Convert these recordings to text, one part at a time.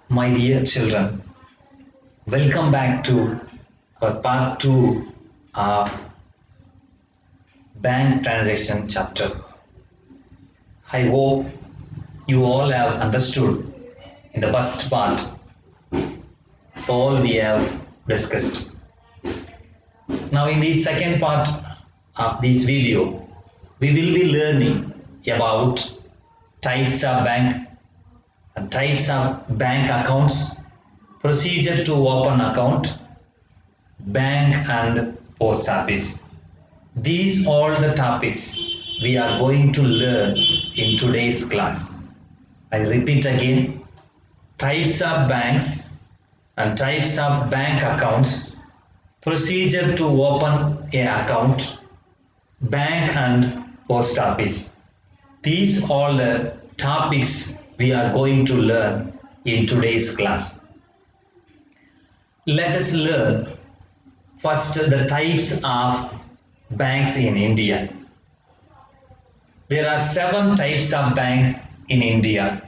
My dear children, welcome back to our part 2 of bank transaction chapter. I hope you all have understood in the first part all we have discussed. Now in the second part of this video, we will be learning about types of bank and types of bank accounts, procedure to open account, bank and post office. These all the topics we are going to learn in today's class. I repeat again, types of banks and types of bank accounts, procedure to open a account, bank and post office. These all the topics we are going to learn in today's class. Let us learn first the types of banks in India. There are 7 types of banks in India.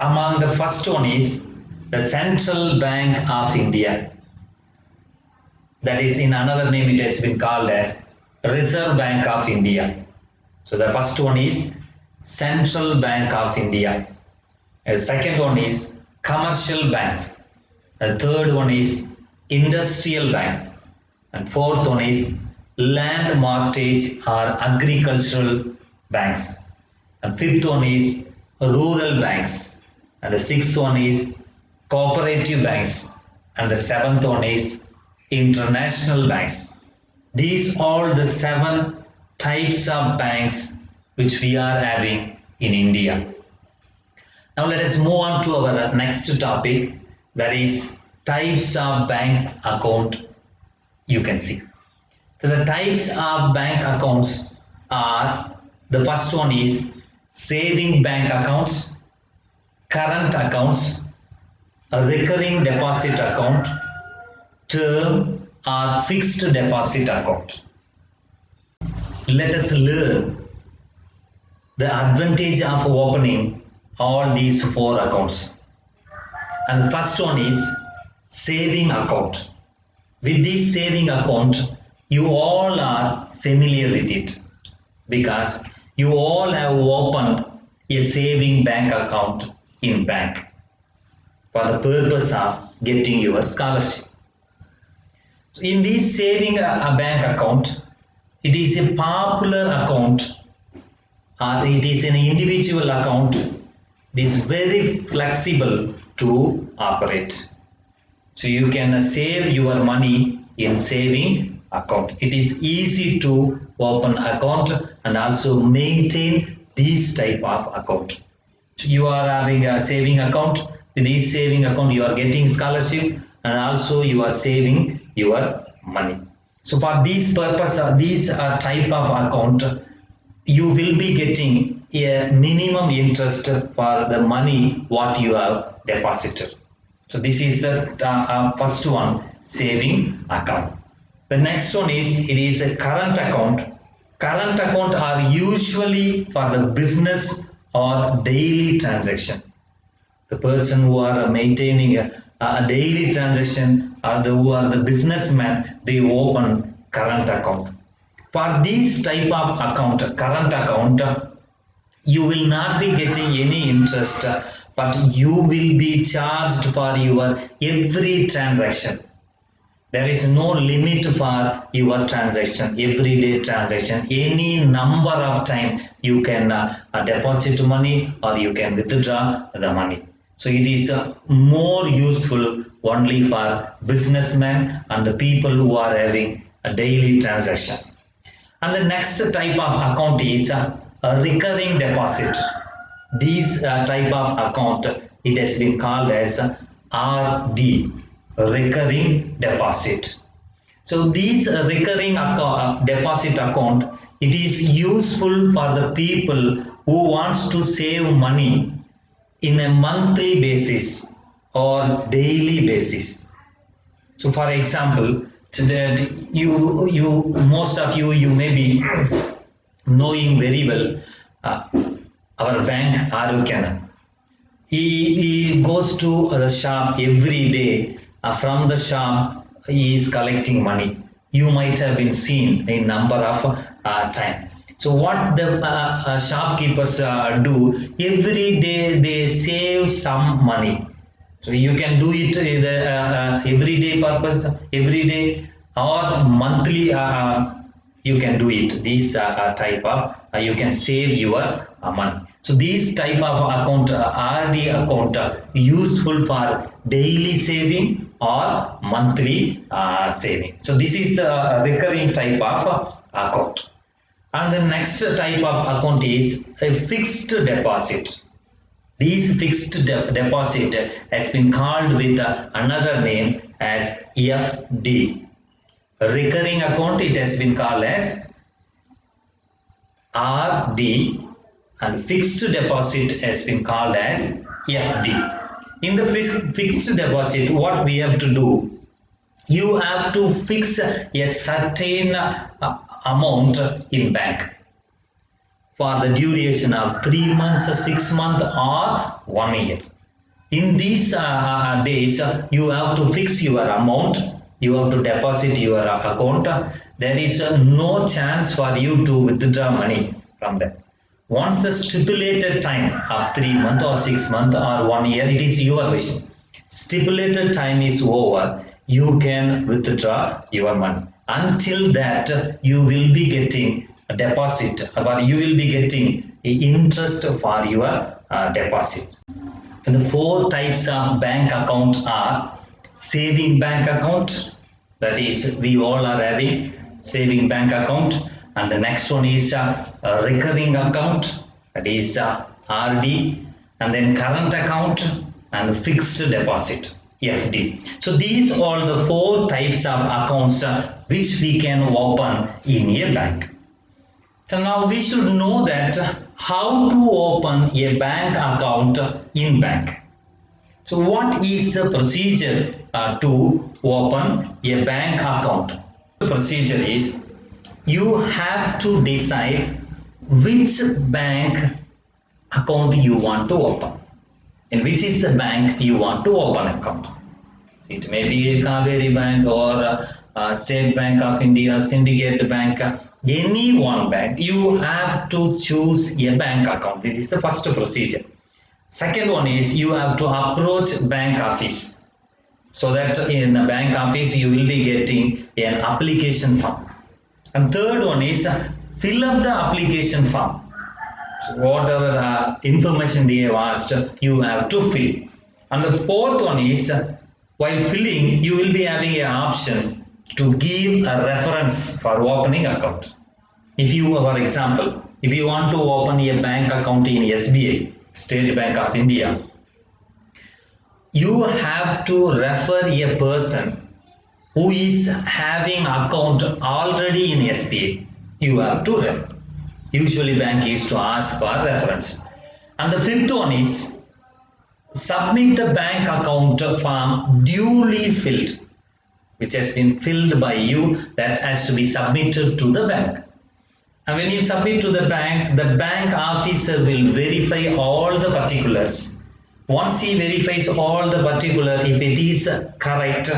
Among the first one is the Central Bank of India. That is, in another name, it has been called as Reserve Bank of India. So the first one is Central Bank of India. The second one is Commercial Banks. The third one is Industrial Banks. And fourth one is Land Mortgage or Agricultural Banks. And fifth one is Rural Banks. And the sixth one is Cooperative Banks. And the seventh one is International Banks. These are the 7 types of banks which we are having in India. Now let us move on to our next topic, that is types of bank account. You can see. So the types of bank accounts are, the first one is saving bank accounts, current accounts, a recurring deposit account, term or fixed deposit account. Let us learn the advantage of opening all these 4 accounts. And the first one is saving account. With this saving account, you all are familiar with it because you all have opened a saving bank account in bank for the purpose of getting your scholarship. So in this saving a bank account, it is a popular account or it is an individual account. It is very flexible to operate. So you can save your money in saving account. It is easy to open account and also maintain this type of account. So you are having a saving account. With this saving account, you are getting scholarship and also you are saving your money. So for this purpose, this type of account, you will be getting a minimum interest for the money what you have deposited. So this is the first one, saving account. The next one is, it is a current account. Current account are usually for the business or daily transaction. The person who are maintaining a daily transaction or who are the businessman, they open current account. For this type of account, current account, you will not be getting any interest, but you will be charged for your every transaction. There is no limit for your transaction, everyday transaction. Any number of time you can deposit money or you can withdraw the money. So it is more useful only for businessmen and the people who are having a daily transaction. And the next type of account is a recurring deposit. This type of account, it has been called as RD, recurring deposit. So this recurring deposit account, it is useful for the people who wants to save money in a monthly basis or daily basis. So for example, so that you most of you may be knowing very well our bank Aarogya. he goes to the shop every day. From the shop, he is collecting money. You might have been seen a number of time. So what the shopkeepers do every day, they save some money. So you can do it either everyday purpose, every day or monthly. You can do it. This type of you can save your money. So this type of account, RD account, useful for daily saving or monthly saving. So this is the recurring type of account. And the next type of account is a fixed deposit. This fixed deposit has been called with another name as FD. Recurring account, it has been called as RD, and fixed deposit has been called as FD. In the fixed deposit, what we have to do, you have to fix a certain amount in bank for the duration of 3 months, 6 months or 1 year. In these days, you have to fix your amount, you have to deposit your account. There is no chance for you to withdraw money from them. Once the stipulated time of 3 months or 6 months or 1 year, it is your wish. Stipulated time is over, you can withdraw your money. Until that, you will be getting a deposit, but you will be getting interest for your deposit. And the four types of bank account are saving bank account, that is we all are having saving bank account, and the next one is a recurring account, that is RD, and then current account and fixed deposit, FD. So these are the four types of accounts which we can open in a bank. So now we should know that how to open a bank account in bank. So what is the procedure to open a bank account? The procedure is you have to decide which bank account you want to open. In which is the bank you want to open account. It may be Kaveri Bank or State Bank of India, Syndicate Bank, any one bank. You have to choose a bank account. This is the first procedure. Second one is you have to approach bank office. So that in the bank office you will be getting an application form. And third one is fill up the application form. So whatever information they have asked, you have to fill. And the fourth one is while filling, you will be having an option to give a reference for opening account. If you, for example, if you want to open a bank account in SBI, State Bank of India, you have to refer a person who is having account already in SBI. You have to refer. Usually bank is to ask for reference. And the fifth one is submit the bank account form duly filled, which has been filled by you, that has to be submitted to the bank. And when you submit to the bank officer will verify all the particulars. Once he verifies all the particulars, if it is correct,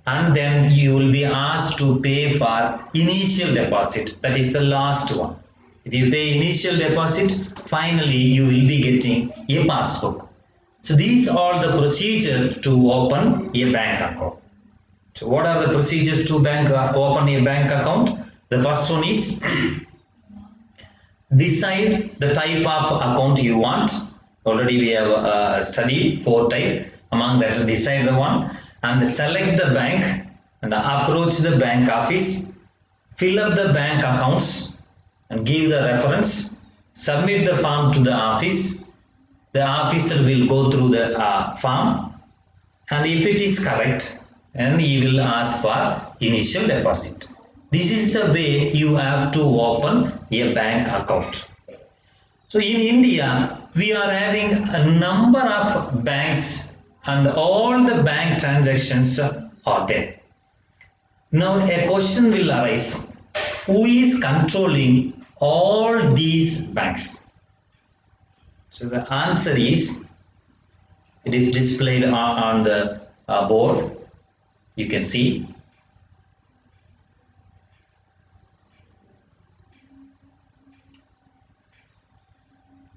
and then you will be asked to pay for initial deposit. That is the last one. If you pay initial deposit, finally you will be getting a passbook. So these are the procedure to open a bank account. So what are the procedures to open a bank account? The first one is decide the type of account you want. Already we have studied 4 types. Among that, decide the one and select the bank and approach the bank office. Fill up the bank accounts and give the reference. Submit the form to the office. The officer will go through the form, and if it is correct, then he will ask for initial deposit. This is the way you have to open a bank account. So in India, we are having a number of banks and all the bank transactions are there. Now a question will arise, who is controlling all these banks? So the answer is It is displayed on the board. You can see.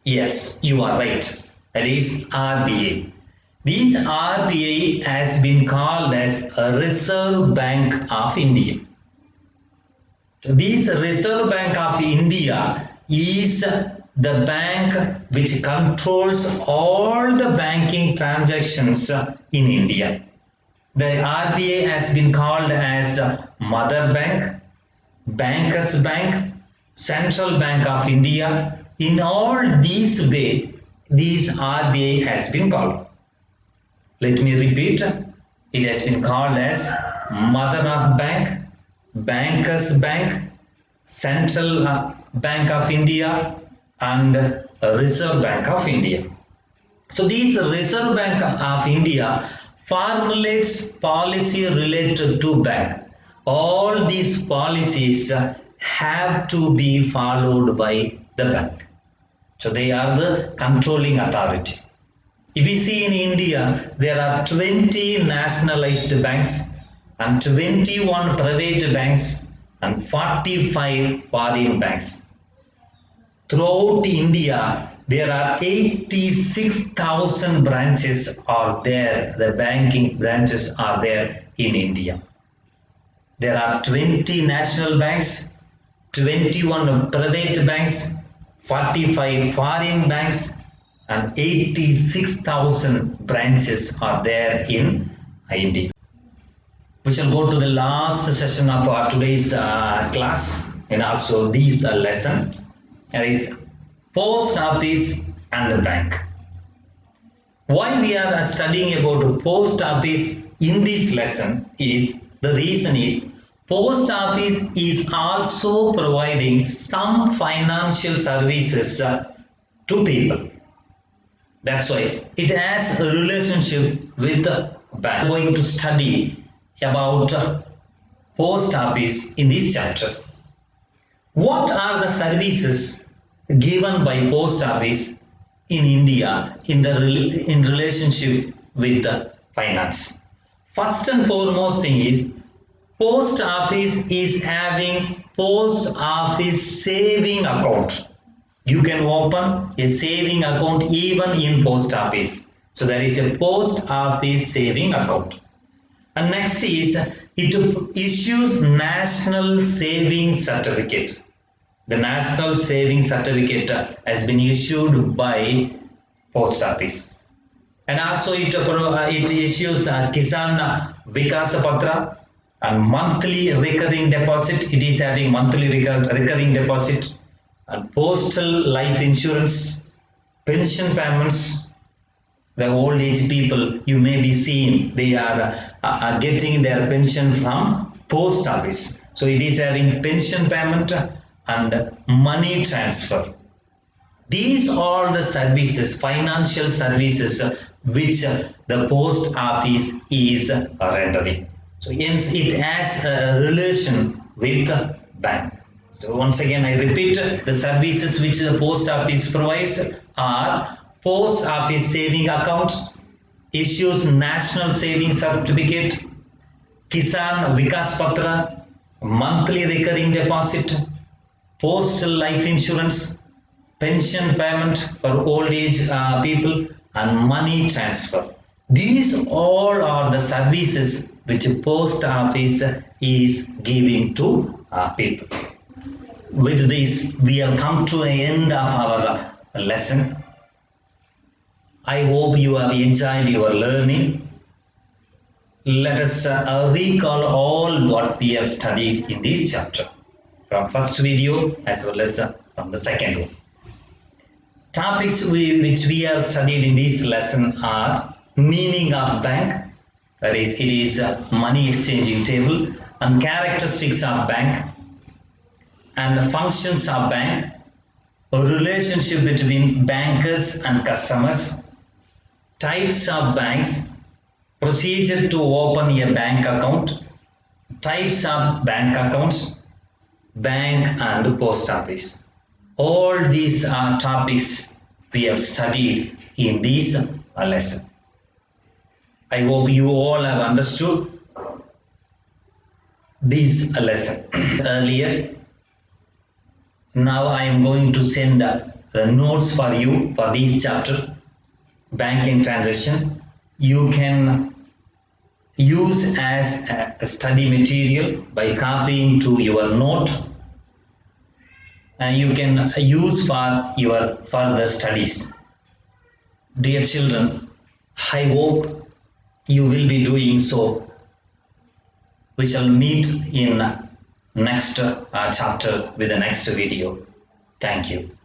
Yes, you are right. That is RBI. This RBI has been called as a Reserve Bank of India. This Reserve Bank of India is the bank which controls all the banking transactions in India. The RBI has been called as Mother Bank, Bankers Bank, Central Bank of India. In all these ways, this RBI has been called. Let me repeat. It has been called as Mother of Bank, Bankers Bank, Central Bank of India, and Reserve Bank of India. So this Reserve Bank of India formulates policy related to bank. All these policies have to be followed by the bank. So they are the controlling authority. If we see in India, there are 20 nationalized banks and 21 private banks and 45 foreign banks. Throughout India, there are 86,000 branches are there. The banking branches are there in India. There are 20 national banks, 21 private banks, 45 foreign banks, and 86,000 branches are there in India. We shall go to the last session of today's class and also this lesson. That is post office and the bank. Why we are studying about post office in this lesson is the reason is post office is also providing some financial services to people. That's why it has a relationship with the bank. We are going to study about post office in this chapter. What are the services given by post office in India in relationship with the finance? First and foremost thing is post office is having post office saving account. You can open a saving account even in post office. So there is a post office saving account. And next is it issues national saving certificate. The national saving certificate has been issued by post office. And also it issues Kisan Vikasa Patra and monthly recurring deposit. It is having monthly recurring deposit and postal life insurance, pension payments. The old age people you may be seeing, they are getting their pension from post office. So it is having pension payment and money transfer. These are the services, financial services which the post office is rendering. So hence it has a relation with the bank. So once again I repeat, the services which the post office provides are post office saving accounts, issues national saving certificate, Kisan Vikas Patra, monthly recurring deposit, postal life insurance, pension payment for old age people, and money transfer. These all are the services which post office is giving to people. With this, we have come to the end of our lesson. I hope you have enjoyed your learning. Let us recall all what we have studied in this chapter from first video as well as from the second one. Topics which we have studied in this lesson are meaning of bank, that is it is money exchanging table, and characteristics of bank, and functions of bank, a relationship between bankers and customers, types of banks, procedure to open a bank account, types of bank accounts, bank and post office. All these are topics we have studied in this lesson. I hope you all have understood this lesson earlier. Now I am going to send the notes for you for this chapter, banking transaction. You can use as a study material by copying to your note, and you can use for your further studies. Dear children, I hope you will be doing so. We shall meet in next chapter with the next video. Thank you.